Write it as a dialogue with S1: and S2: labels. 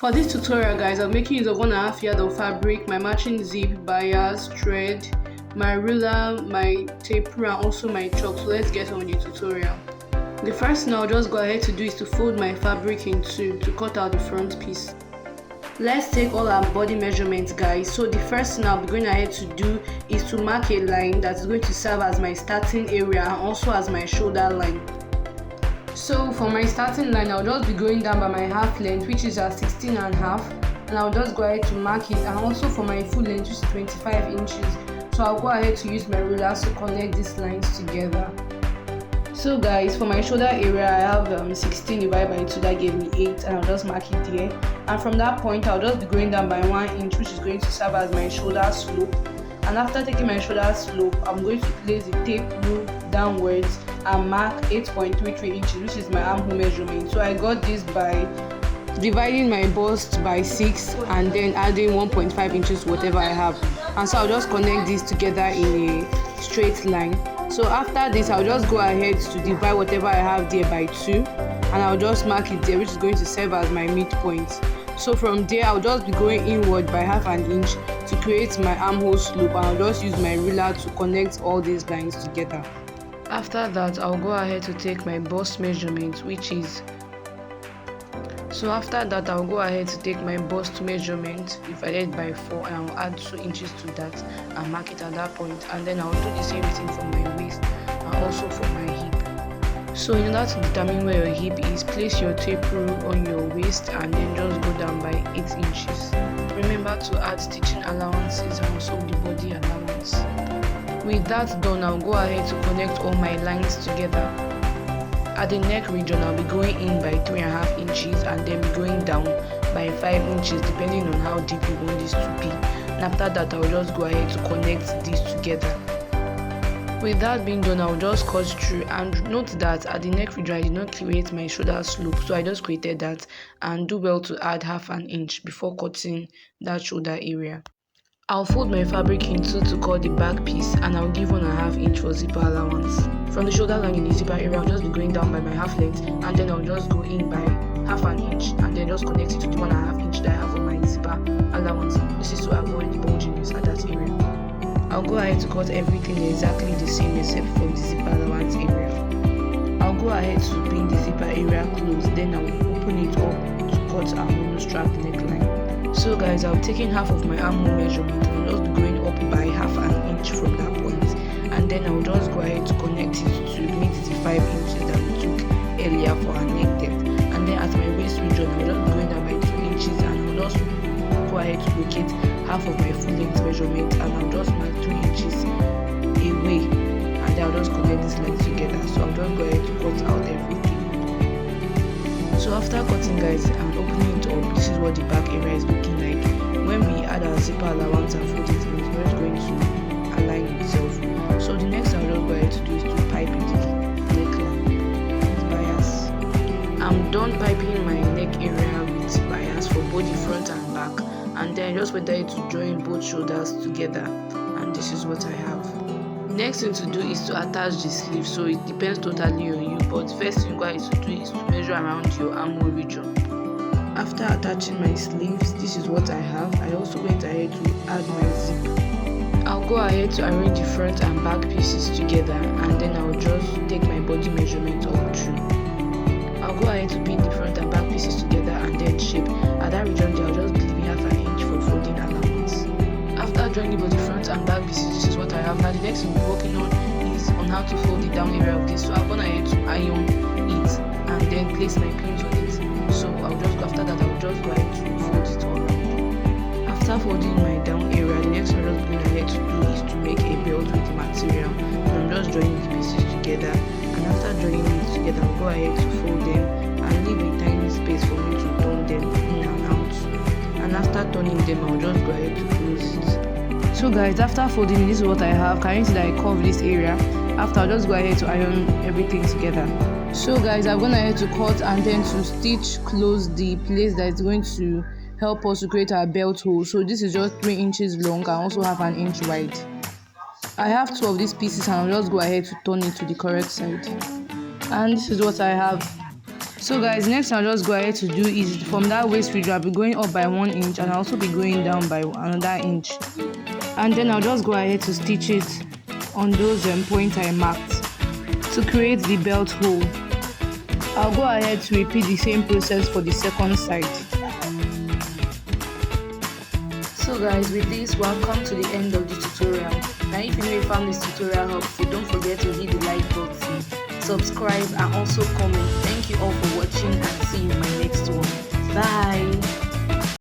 S1: For this tutorial guys, I'm making use of 1.5 yard of fabric, my matching zip, bias, thread, my ruler, my tape rule and also my chalk. So let's get on with the tutorial. The first thing I'll just go ahead to do is to fold my fabric in two to cut out the front piece. Let's take all our body measurements guys. So the first thing I'll be going ahead to do is to mark a line that's going to serve as my starting area and also as my shoulder line. So for my starting line, I'll just be going down by my half length, which is at 16 and a half, and I'll just go ahead to mark it. And also for my full length, which is 25 inches. So I'll go ahead to use my ruler to connect these lines together. So guys, for my shoulder area, I have 16 divided by 2, that gave me 8, and I'll just mark it there. And from that point, I'll just be going down by 1 inch, which is going to serve as my shoulder slope. And after taking my shoulder slope, I'm going to place the tape rule downwards and mark 8.33 inches, which is my armhole measurement. So I got this by dividing my bust by 6 and then adding 1.5 inches whatever I have. And so I'll just connect these together in a straight line. So after this, I'll just go ahead to divide whatever I have there by 2 and I'll just mark it there, which is going to serve as my midpoint. So from there, I'll just be going inward by half an inch to create my armhole slope, and I'll just use my ruler to connect all these lines together. After that, I'll go ahead to take my bust measurement, which is I'll go ahead to take my bust measurement divided by 4 and I'll add 2 inches to that and mark it at that point. And then I'll do the same thing for my waist and also for my hip. So in order to determine where your hip is, place your tape rule on your waist and then just go down by 8 inches. Remember to add stitching allowances and also the body allowance. With that done, I'll go ahead to connect all my lines together. At the neck region, I'll be going in by 3.5 inches and then be going down by 5 inches depending on how deep you want this to be. And after that, I'll just go ahead to connect these together. With that being done, I'll just cut through, and note that at the neck region I did not create my shoulder slope, so I just created that, and do well to add half an inch before cutting that shoulder area. I'll fold my fabric in two to cut the back piece and I'll give 1.5 inch for zipper allowance. From the shoulder line in the zipper area, I'll just be going down by my half length and then I'll just go in by half an inch and then just connect it to the 1.5 inch that I have on my zipper allowance. This is to avoid the bulginess at that area. I'll go ahead to cut everything exactly the same except for the zipper allowance area. I'll go ahead to pin the zipper area closed, then I'll open it up to cut a monostrap neckline. So guys, I've taken half of my armhole measurement and I'll just be going up by half an inch from that point. And then I'll just go ahead to connect it to meet the 5 inches that we took earlier for our neck depth. And then at my waist region, I'll just be going down by 2 inches and I'll just go ahead to locate half of my full length measurement and I'll just mark 2 inches away and then I'll just connect these lines together. So I'll just go ahead to cut out everything. So after cutting guys and opening it up, this is what the back area is looking like. When we add our zipper allowance and fold it in, it's just going to align itself. So the next I'll just go ahead to do is to pipe the neckline with bias. I'm done piping my neck area with bias for both the front and back, and then I just went ahead to join both shoulders together, and this is what I have. Next thing to do is to attach the sleeve, so it depends totally on you, but first thing you guys to do is to measure around your armhole region. After attaching my sleeves, this is what I have. I also went ahead to add my zip. I'll go ahead to arrange the front and back pieces together and then I'll just take my body measurement all through. I'll go ahead to pin the front and back pieces together and then shape. At that region there, I'll just be leaving half an inch for folding allowance. After joining both the front and back pieces, this is what I have. Now the next thing we're working on is on how to fold the down area of this. So I've gone ahead to iron it and then place my pins on it. So after that I'll just go ahead to fold it all around. After folding my down area, the next thing I'm just going ahead to do is to make a belt with the material. And I'm just joining the pieces together, and after joining it together I'll go ahead to fold them and leave a tiny space for me to turn them in and out. And after turning them, I'll just go ahead to close it. So guys, after folding, this is what I have. Can you see that I curve this area? After, I'll just go ahead to iron everything together. So guys, I'm gonna ahead to cut and then to stitch close the place that is going to help us to create our belt hole. So this is just 3 inches long and also have an inch wide. I have 2 of these pieces and I'll just go ahead to turn it to the correct side. And this is what I have. So guys, next I'll just go ahead to do is from that waist ridge I'll be going up by 1 inch and I'll also be going down by another inch, and then I'll just go ahead to stitch it on those points I marked to create the belt hole. I'll go ahead to repeat the same process for the second side. So guys, with this we'll come to the end of the tutorial. Now if you may found this tutorial helpful, don't forget to hit the like button, subscribe and also comment. Thank you all for watching and see you in my next one. Bye.